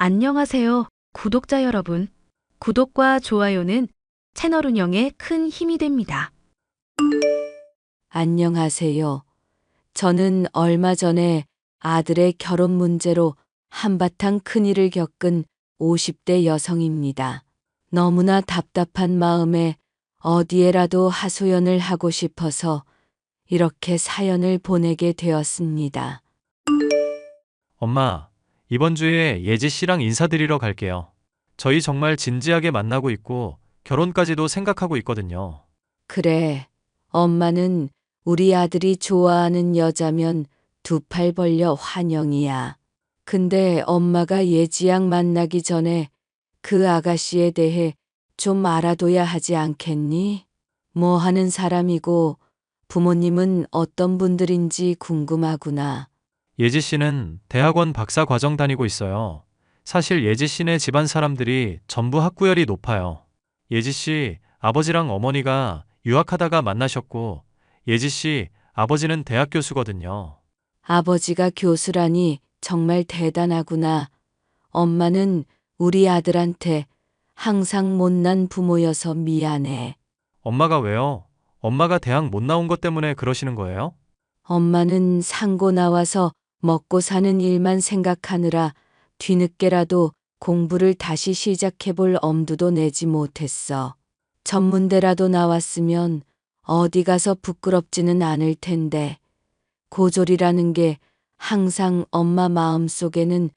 안녕하세요, 구독자 여러분. 구독과 좋아요는 채널 운영에 큰 힘이 됩니다. 안녕하세요. 저는 얼마 전에 아들의 결혼 문제로 한바탕 큰일을 겪은 50대 여성입니다. 너무나 답답한 마음에 어디에라도 하소연을 하고 싶어서 이렇게 사연을 보내게 되었습니다. 엄마, 이번 주에 예지 씨랑 인사드리러 갈게요. 저희 정말 진지하게 만나고 있고 결혼까지도 생각하고 있거든요. 그래, 엄마는 우리 아들이 좋아하는 여자면 두 팔 벌려 환영이야. 근데 엄마가 예지양 만나기 전에 그 아가씨에 대해 좀 알아둬야 하지 않겠니? 뭐 하는 사람이고 부모님은 어떤 분들인지 궁금하구나. 예지 씨는 대학원 박사 과정 다니고 있어요. 사실 예지 씨네 집안 사람들이 전부 학구열이 높아요. 예지 씨 아버지랑 어머니가 유학하다가 만나셨고 예지 씨 아버지는 대학 교수거든요. 아버지가 교수라니 정말 대단하구나. 엄마는 우리 아들한테 항상 못난 부모여서 미안해. 엄마가 왜요? 엄마가 대학 못 나온 것 때문에 그러시는 거예요? 엄마는 상고 나와서 먹고 사는 일만 생각하느라 뒤늦게라도 공부를 다시 시작해볼 엄두도 내지 못했어. 전문대라도 나왔으면 어디 가서 부끄럽지는 않을 텐데 고졸이라는 게 항상 엄마 마음속에는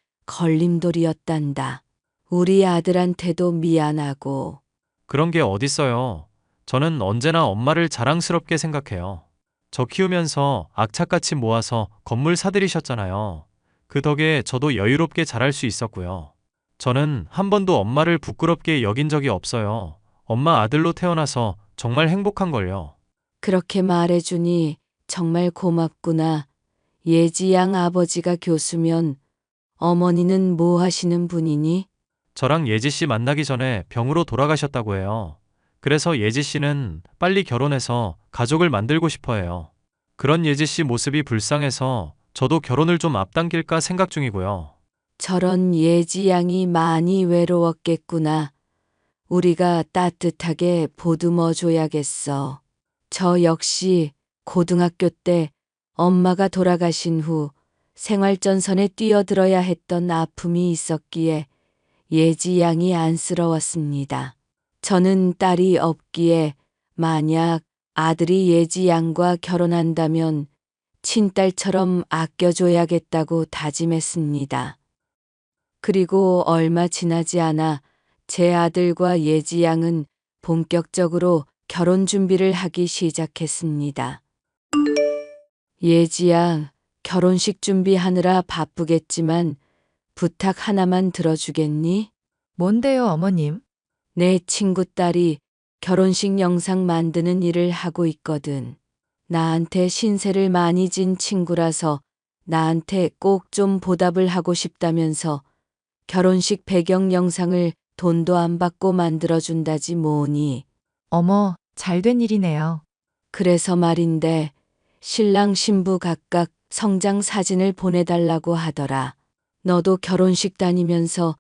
걸림돌이었단다. 우리 아들한테도 미안하고. 그런 게 어딨어요. 저는 언제나 엄마를 자랑스럽게 생각해요. 저 키우면서 악착같이 모아서 건물 사들이셨잖아요. 그 덕에 저도 여유롭게 자랄 수 있었고요. 저는 한 번도 엄마를 부끄럽게 여긴 적이 없어요. 엄마 아들로 태어나서 정말 행복한걸요. 그렇게 말해주니 정말 고맙구나. 예지양 아버지가 교수면 어머니는 뭐 하시는 분이니? 저랑 예지 씨 만나기 전에 병으로 돌아가셨다고 해요. 그래서 예지 씨는 빨리 결혼해서 가족을 만들고 싶어 해요. 그런 예지 씨 모습이 불쌍해서 저도 결혼을 좀 앞당길까 생각 중이고요. 저런 예지양이 많이 외로웠겠구나. 우리가 따뜻하게 보듬어 줘야겠어. 저 역시 고등학교 때 엄마가 돌아가신 후 생활전선에 뛰어들어야 했던 아픔이 있었기에 예지양이 안쓰러웠습니다. 저는 딸이 없기에 만약 아들이 예지양과 결혼한다면 친딸처럼 아껴줘야겠다고 다짐했습니다. 그리고 얼마 지나지 않아 제 아들과 예지양은 본격적으로 결혼 준비를 하기 시작했습니다. 예지양, 결혼식 준비하느라 바쁘겠지만 부탁 하나만 들어주겠니? 뭔데요, 어머님? 내 친구 딸이 결혼식 영상 만드는 일을 하고 있거든. 나한테 신세를 많이 진 친구라서 나한테 꼭 좀 보답을 하고 싶다면서 결혼식 배경 영상을 돈도 안 받고 만들어준다지 뭐니. 어머, 잘된 일이네요. 그래서 말인데 신랑 신부 각각 성장 사진을 보내달라고 하더라. 너도 결혼식 다니면서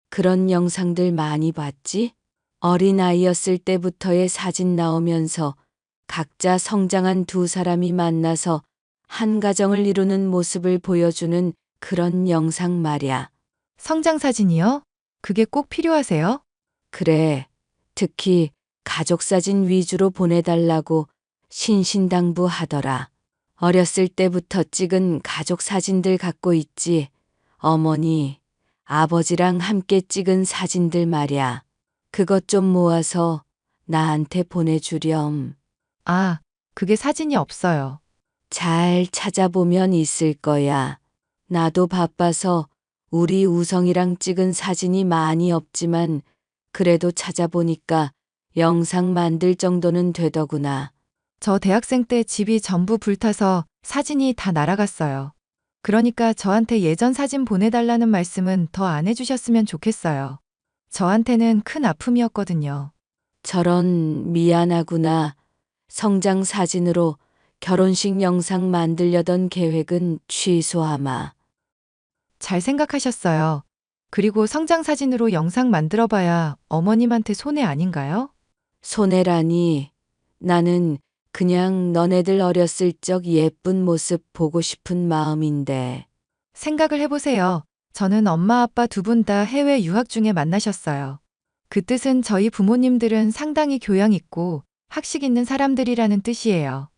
그런 영상들 많이 봤지? 어린아이였을 때부터의 사진 나오면서 각자 성장한 두 사람이 만나서 한 가정을 이루는 모습을 보여주는 그런 영상 말야. 성장 사진이요? 그게 꼭 필요하세요? 그래. 특히 가족 사진 위주로 보내달라고 신신당부하더라. 어렸을 때부터 찍은 가족 사진들 갖고 있지. 어머니, 아버지랑 함께 찍은 사진들 말야. 그것 좀 모아서 나한테 보내주렴. 아, 그게 사진이 없어요. 잘 찾아보면 있을 거야. 나도 바빠서 우리 우성이랑 찍은 사진이 많이 없지만 그래도 찾아보니까 영상 만들 정도는 되더구나. 저 대학생 때 집이 전부 불타서 사진이 다 날아갔어요. 그러니까 저한테 예전 사진 보내달라는 말씀은 더 안 해주셨으면 좋겠어요. 저한테는 큰 아픔이었거든요. 저런 미안하구나. 성장 사진으로 결혼식 영상 만들려던 계획은 취소하마. 잘 생각하셨어요. 그리고 성장 사진으로 영상 만들어 봐야 어머님한테 손해 아닌가요? 손해라니. 나는 그냥 너네들 어렸을 적 예쁜 모습 보고 싶은 마음인데. 생각을 해보세요. 저는 엄마 아빠 두 분 다 해외 유학 중에 만나셨어요. 그 뜻은 저희 부모님들은 상당히 교양 있고 학식 있는 사람들이라는 뜻이에요.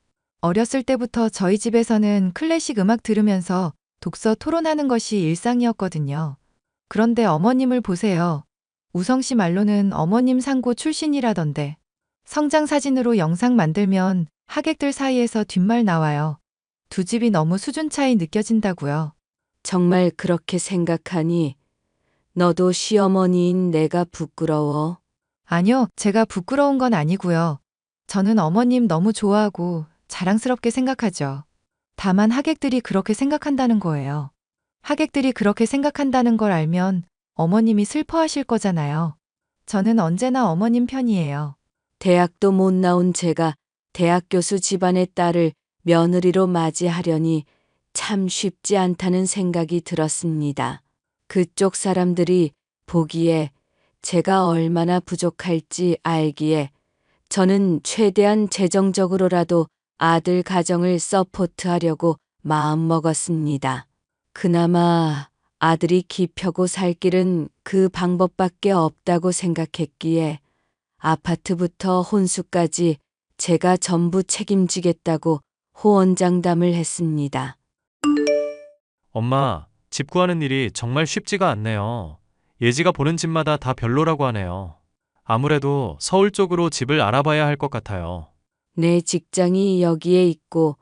어렸을 때부터 저희 집에서는 클래식 음악 들으면서 독서 토론하는 것이 일상이었거든요. 그런데 어머님을 보세요. 우성 씨 말로는 어머님 상고 출신이라던데. 성장 사진으로 영상 만들면 하객들 사이에서 뒷말 나와요. 두 집이 너무 수준 차이 느껴진다고요. 정말 그렇게 생각하니 너도 시어머니인 내가 부끄러워. 아니요, 제가 부끄러운 건 아니고요. 저는 어머님 너무 좋아하고 자랑스럽게 생각하죠. 다만 하객들이 그렇게 생각한다는 거예요. 하객들이 그렇게 생각한다는 걸 알면 어머님이 슬퍼하실 거잖아요. 저는 언제나 어머님 편이에요. 대학도 못 나온 제가 대학 교수 집안의 딸을 며느리로 맞이하려니 참 쉽지 않다는 생각이 들었습니다. 그쪽 사람들이 보기에 제가 얼마나 부족할지 알기에 저는 최대한 재정적으로라도 아들 가정을 서포트하려고 마음먹었습니다. 그나마 아들이 기펴고 살 길은 그 방법밖에 없다고 생각했기에 아파트부터 혼수까지 제가 전부 책임지겠다고 호언장담을 했습니다. 엄마, 집 구하는 일이 정말 쉽지가 않네요. 예지가 보는 집마다 다 별로라고 하네요. 아무래도 서울 쪽으로 집을 알아봐야 할 것 같아요. 내 직장이 여기에 있고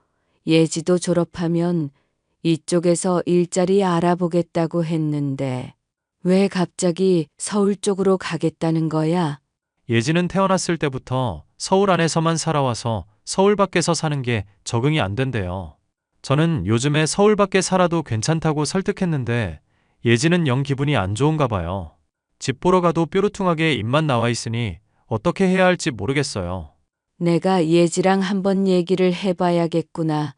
예지도 졸업하면 이쪽에서 일자리 알아보겠다고 했는데 왜 갑자기 서울 쪽으로 가겠다는 거야? 예지는 태어났을 때부터 서울 안에서만 살아와서 서울 밖에서 사는 게 적응이 안 된대요. 저는 요즘에 서울 밖에 살아도 괜찮다고 설득했는데 예지는 영 기분이 안 좋은가 봐요. 집 보러 가도 뾰루퉁하게 입만 나와 있으니 어떻게 해야 할지 모르겠어요. 내가 예지랑 한번 얘기를 해봐야겠구나.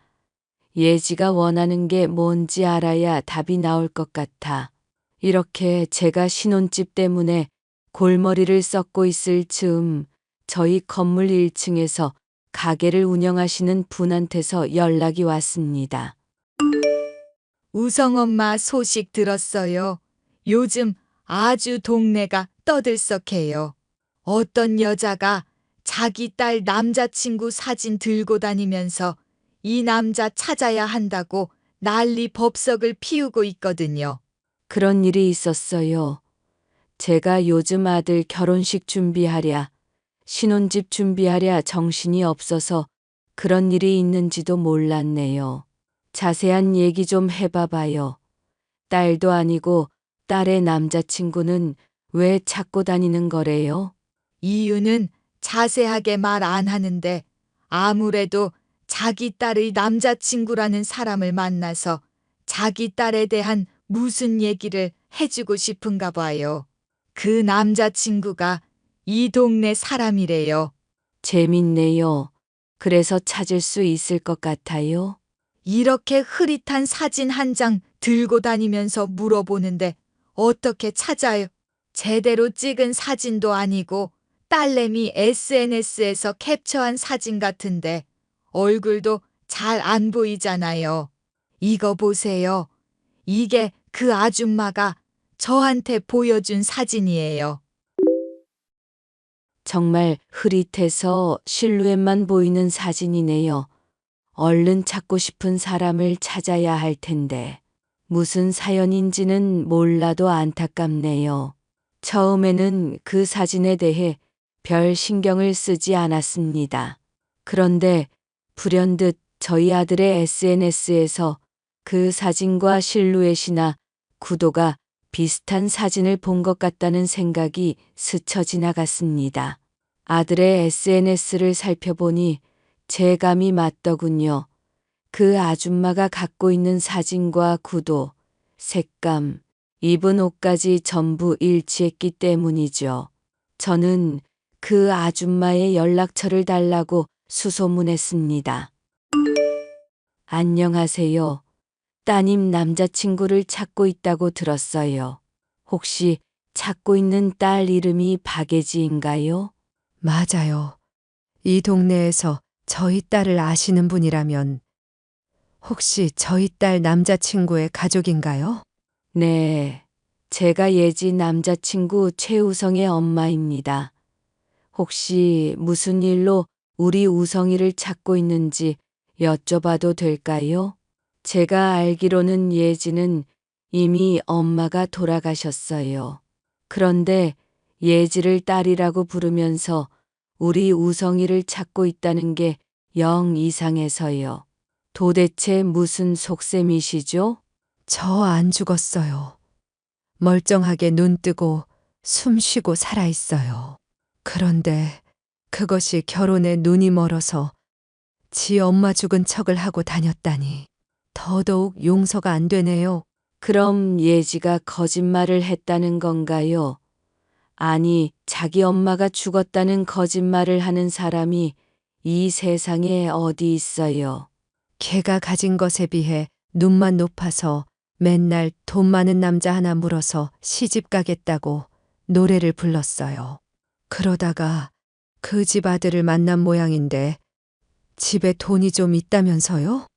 예지가 원하는 게 뭔지 알아야 답이 나올 것 같아. 이렇게 제가 신혼집 때문에 골머리를 썩고 있을 즈음 저희 건물 1층에서 가게를 운영하시는 분한테서 연락이 왔습니다. 우성 엄마 소식 들었어요. 요즘 아주 동네가 떠들썩해요. 어떤 여자가 자기 딸 남자친구 사진 들고 다니면서 이 남자 찾아야 한다고 난리 법석을 피우고 있거든요. 그런 일이 있었어요. 제가 요즘 아들 결혼식 준비하랴, 신혼집 준비하랴 정신이 없어서 그런 일이 있는지도 몰랐네요. 자세한 얘기 좀 해봐봐요. 딸도 아니고 딸의 남자친구는 왜 찾고 다니는 거래요? 이유는 자세하게 말 안 하는데 아무래도 자기 딸의 남자친구라는 사람을 만나서 자기 딸에 대한 무슨 얘기를 해주고 싶은가 봐요. 그 남자친구가 이 동네 사람이래요. 재밌네요. 그래서 찾을 수 있을 것 같아요. 이렇게 흐릿한 사진 한 장 들고 다니면서 물어보는데 어떻게 찾아요? 제대로 찍은 사진도 아니고 딸내미 SNS에서 캡처한 사진 같은데 얼굴도 잘 안 보이잖아요. 이거 보세요. 이게 그 아줌마가 저한테 보여준 사진이에요. 정말 흐릿해서 실루엣만 보이는 사진이네요. 얼른 찾고 싶은 사람을 찾아야 할 텐데. 무슨 사연인지는 몰라도 안타깝네요. 처음에는 그 사진에 대해 별 신경을 쓰지 않았습니다. 그런데 불현듯 저희 아들의 SNS에서 그 사진과 실루엣이나 구도가 비슷한 사진을 본 것 같다는 생각이 스쳐 지나갔습니다. 아들의 SNS를 살펴보니 제 감이 맞더군요. 그 아줌마가 갖고 있는 사진과 구도, 색감, 입은 옷까지 전부 일치했기 때문이죠. 저는 그 아줌마의 연락처를 달라고 수소문했습니다. 안녕하세요. 따님 남자친구를 찾고 있다고 들었어요. 혹시 찾고 있는 딸 이름이 박예지인가요? 맞아요. 이 동네에서 저희 딸을 아시는 분이라면 혹시 저희 딸 남자친구의 가족인가요? 네, 제가 예지 남자친구 최우성의 엄마입니다. 혹시 무슨 일로 우리 우성이를 찾고 있는지 여쭤봐도 될까요? 제가 알기로는 예지는 이미 엄마가 돌아가셨어요. 그런데 예지를 딸이라고 부르면서 우리 우성이를 찾고 있다는 게 영 이상해서요. 도대체 무슨 속셈이시죠? 저 안 죽었어요. 멀쩡하게 눈 뜨고 숨 쉬고 살아 있어요. 그런데 그것이 결혼에 눈이 멀어서 지 엄마 죽은 척을 하고 다녔다니 더더욱 용서가 안 되네요. 그럼 예지가 거짓말을 했다는 건가요? 아니, 자기 엄마가 죽었다는 거짓말을 하는 사람이 이 세상에 어디 있어요? 걔가 가진 것에 비해 눈만 높아서 맨날 돈 많은 남자 하나 물어서 시집 가겠다고 노래를 불렀어요. 그러다가 그 집 아들을 만난 모양인데 집에 돈이 좀 있다면서요?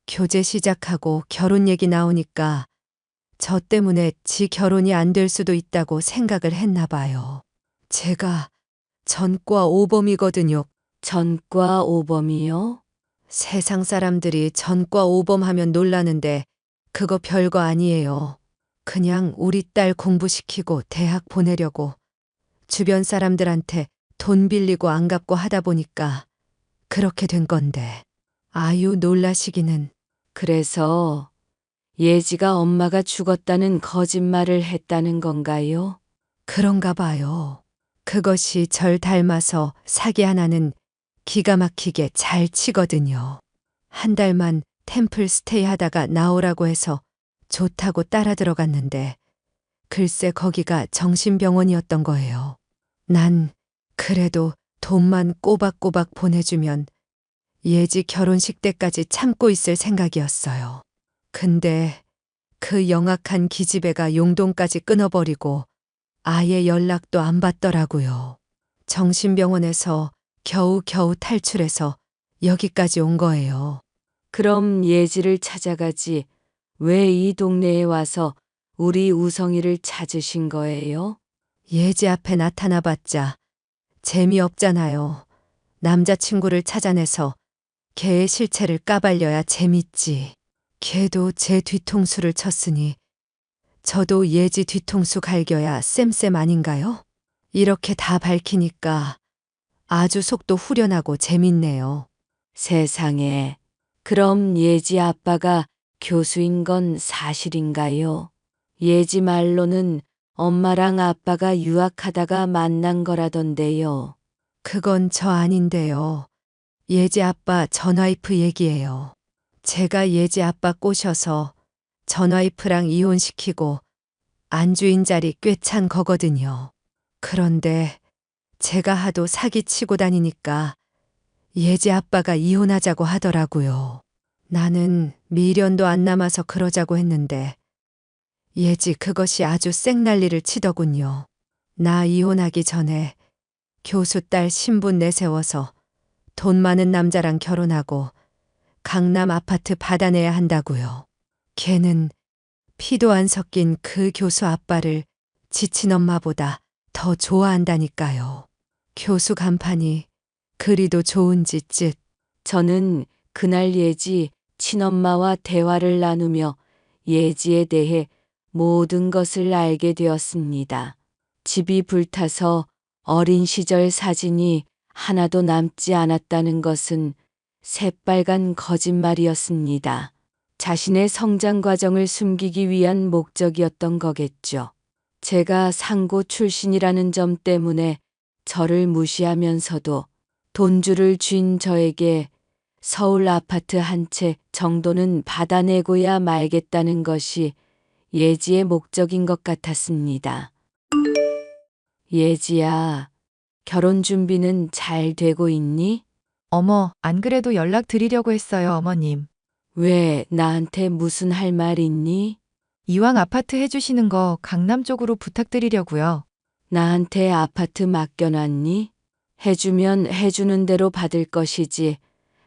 교제 시작하고 결혼 얘기 나오니까 저 때문에 지 결혼이 안 될 수도 있다고 생각을 했나 봐요. 제가 전과 오범이거든요. 전과 오범이요? 세상 사람들이 전과 오범하면 놀라는데 그거 별거 아니에요. 그냥 우리 딸 공부시키고 대학 보내려고 주변 사람들한테 돈 빌리고 안 갚고 하다 보니까 그렇게 된 건데. 아유, 놀라시기는. 그래서 예지가 엄마가 죽었다는 거짓말을 했다는 건가요? 그런가 봐요. 그것이 절 닮아서 사기 하나는 기가 막히게 잘 치거든요. 한 달만 템플 스테이 하다가 나오라고 해서 좋다고 따라 들어갔는데 글쎄 거기가 정신병원이었던 거예요. 난 그래도 돈만 꼬박꼬박 보내주면 예지 결혼식 때까지 참고 있을 생각이었어요. 근데 그 영악한 기집애가 용돈까지 끊어버리고 아예 연락도 안 받더라고요. 정신병원에서 겨우겨우 탈출해서 여기까지 온 거예요. 그럼 예지를 찾아가지 왜 이 동네에 와서 우리 우성이를 찾으신 거예요? 예지 앞에 나타나봤자 재미없잖아요. 남자친구를 찾아내서 걔의 실체를 까발려야 재밌지. 걔도 제 뒤통수를 쳤으니 저도 예지 뒤통수 갈겨야 쌤쌤 아닌가요? 이렇게 다 밝히니까 아주 속도 후련하고 재밌네요. 세상에. 그럼 예지 아빠가 교수인 건 사실인가요? 예지 말로는 엄마랑 아빠가 유학하다가 만난 거라던데요. 그건 저 아닌데요. 예지 아빠 전와이프 얘기예요. 제가 예지 아빠 꼬셔서 전와이프랑 이혼시키고 안주인 자리 꿰찬 거거든요. 그런데 제가 하도 사기치고 다니니까 예지 아빠가 이혼하자고 하더라고요. 나는 미련도 안 남아서 그러자고 했는데 예지 그것이 아주 쌩난리를 치더군요. 나 이혼하기 전에 교수 딸 신분 내세워서 돈 많은 남자랑 결혼하고 강남 아파트 받아내야 한다고요. 걔는 피도 안 섞인 그 교수 아빠를 지친 엄마보다 더 좋아한다니까요. 교수 간판이 그리도 좋은지 쯧. 저는 그날 예지 친엄마와 대화를 나누며 예지에 대해 모든 것을 알게 되었습니다. 집이 불타서 어린 시절 사진이 하나도 남지 않았다는 것은 새빨간 거짓말이었습니다. 자신의 성장 과정을 숨기기 위한 목적이었던 거겠죠. 제가 상고 출신이라는 점 때문에 저를 무시하면서도 돈줄을 쥔 저에게 서울 아파트 한 채 정도는 받아내고야 말겠다는 것이 예지의 목적인 것 같았습니다. 예지야, 결혼 준비는 잘 되고 있니? 어머, 안 그래도 연락 드리려고 했어요, 어머님. 왜 나한테 무슨 할 말 있니? 이왕 아파트 해주시는 거 강남 쪽으로 부탁드리려고요. 나한테 아파트 맡겨놨니? 해주면 해주는 대로 받을 것이지.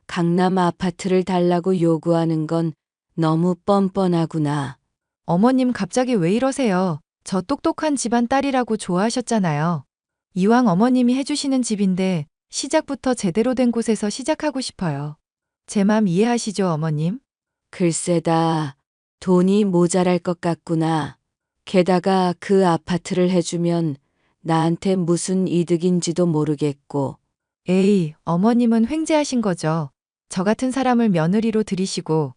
강남 아파트를 달라고 요구하는 건 너무 뻔뻔하구나. 어머님 갑자기 왜 이러세요? 저 똑똑한 집안 딸이라고 좋아하셨잖아요. 이왕 어머님이 해주시는 집인데 시작부터 제대로 된 곳에서 시작하고 싶어요. 제 맘 이해하시죠, 어머님? 글쎄다. 돈이 모자랄 것 같구나. 게다가 그 아파트를 해주면 나한테 무슨 이득인지도 모르겠고. 에이, 어머님은 횡재하신 거죠. 저 같은 사람을 며느리로 들이시고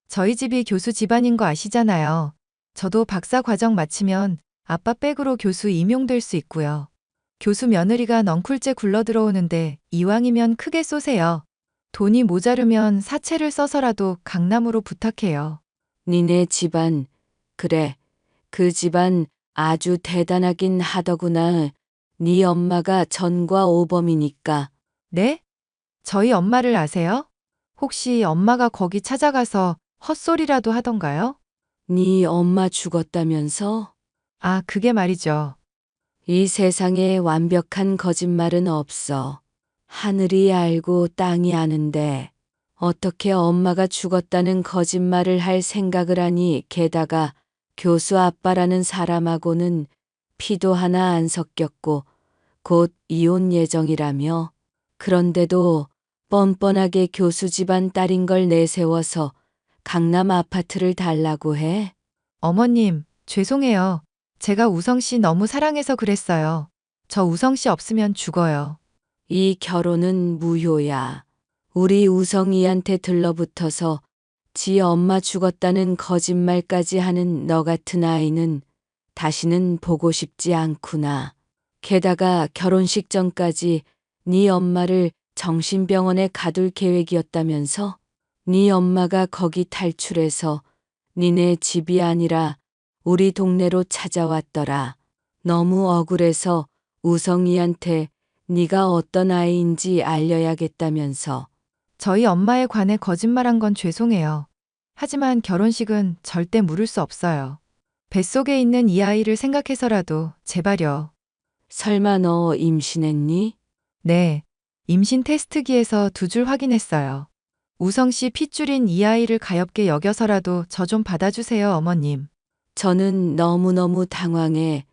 저희 집이 교수 집안인 거 아시잖아요. 저도 박사 과정 마치면 아빠 백으로 교수 임용될 수 있고요. 교수 며느리가 넝쿨째 굴러 들어오는데 이왕이면 크게 쏘세요. 돈이 모자르면 사채를 써서라도 강남으로 부탁해요. 니네 집안, 그래, 그 집안 아주 대단하긴 하더구나. 네 엄마가 전과 오범이니까. 네? 저희 엄마를 아세요? 혹시 엄마가 거기 찾아가서 헛소리라도 하던가요? 네 엄마 죽었다면서? 아, 그게 말이죠. 이 세상에 완벽한 거짓말은 없어. 하늘이 알고 땅이 아는데 어떻게 엄마가 죽었다는 거짓말을 할 생각을 하니. 게다가 교수 아빠라는 사람하고는 피도 하나 안 섞였고 곧 이혼 예정이라며. 그런데도 뻔뻔하게 교수 집안 딸인 걸 내세워서 강남 아파트를 달라고 해? 어머님, 죄송해요. 제가 우성 씨 너무 사랑해서 그랬어요. 저 우성 씨 없으면 죽어요. 이 결혼은 무효야. 우리 우성이한테 들러붙어서 지 엄마 죽었다는 거짓말까지 하는 너 같은 아이는 다시는 보고 싶지 않구나. 게다가 결혼식 전까지 네 엄마를 정신병원에 가둘 계획이었다면서? 네 엄마가 거기 탈출해서 니네 집이 아니라 우리 동네로 찾아왔더라. 너무 억울해서 우성이한테 네가 어떤 아이인지 알려야겠다면서. 저희 엄마에 관해 거짓말한 건 죄송해요. 하지만 결혼식은 절대 무를 수 없어요. 뱃속에 있는 이 아이를 생각해서라도 제발요. 설마 너 임신했니? 네. 임신 테스트기에서 2줄 확인했어요. 우성 씨 핏줄인 이 아이를 가엾게 여겨서라도 저 좀 받아주세요, 어머님. 저는 너무너무 당황해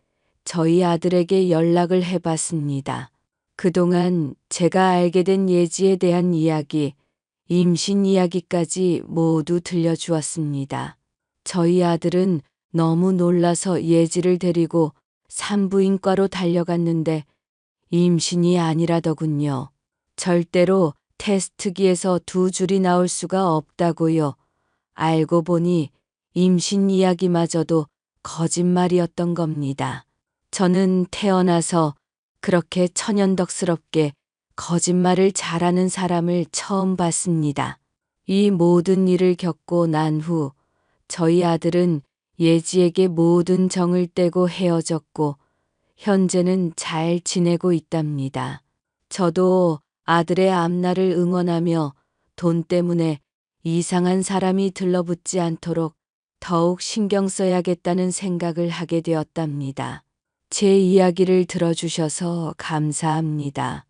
저희 아들에게 연락을 해봤습니다. 그동안 제가 알게 된 예지에 대한 이야기, 임신 이야기까지 모두 들려주었습니다. 저희 아들은 너무 놀라서 예지를 데리고 산부인과로 달려갔는데 임신이 아니라더군요. 절대로 테스트기에서 2줄이 나올 수가 없다고요. 알고 보니 임신 이야기마저도 거짓말이었던 겁니다. 저는 태어나서 그렇게 천연덕스럽게 거짓말을 잘하는 사람을 처음 봤습니다. 이 모든 일을 겪고 난 후 저희 아들은 예지에게 모든 정을 떼고 헤어졌고 현재는 잘 지내고 있답니다. 저도 아들의 앞날을 응원하며 돈 때문에 이상한 사람이 들러붙지 않도록 더욱 신경 써야겠다는 생각을 하게 되었답니다. 제 이야기를 들어주셔서 감사합니다.